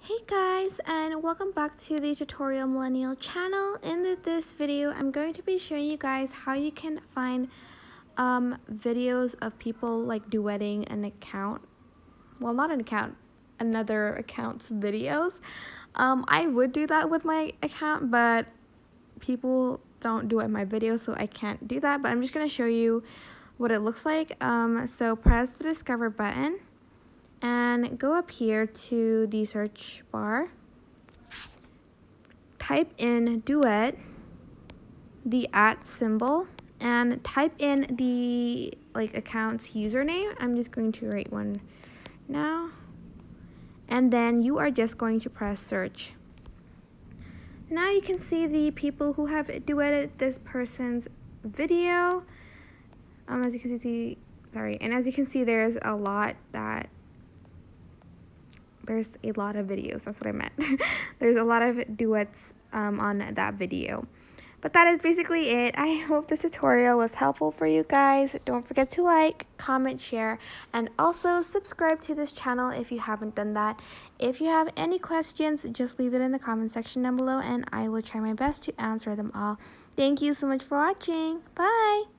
Hey guys, and welcome back to the Tutorial Millennial channel. In this video, I'm going to be showing you guys how you can find videos of people like duetting an account. Well, not an account, another account's videos. I would do that with my account, but people don't duet my videos, so I can't do that. But I'm just going to show you what it looks like. So press the discover button and go up here to the search bar, type in duet, the @ symbol, and type in the account's username. I'm just going to write one now, and then you are just going to press search. Now you can see the people who have duetted this person's video. As you can see, as you can see, there's a lot of videos. That's what I meant. There's a lot of duets on that video. But that is basically it. I hope this tutorial was helpful for you guys. Don't forget to like, comment, share, and also subscribe to this channel if you haven't done that. If you have any questions, just leave it in the comment section down below and I will try my best to answer them all. Thank you so much for watching. Bye!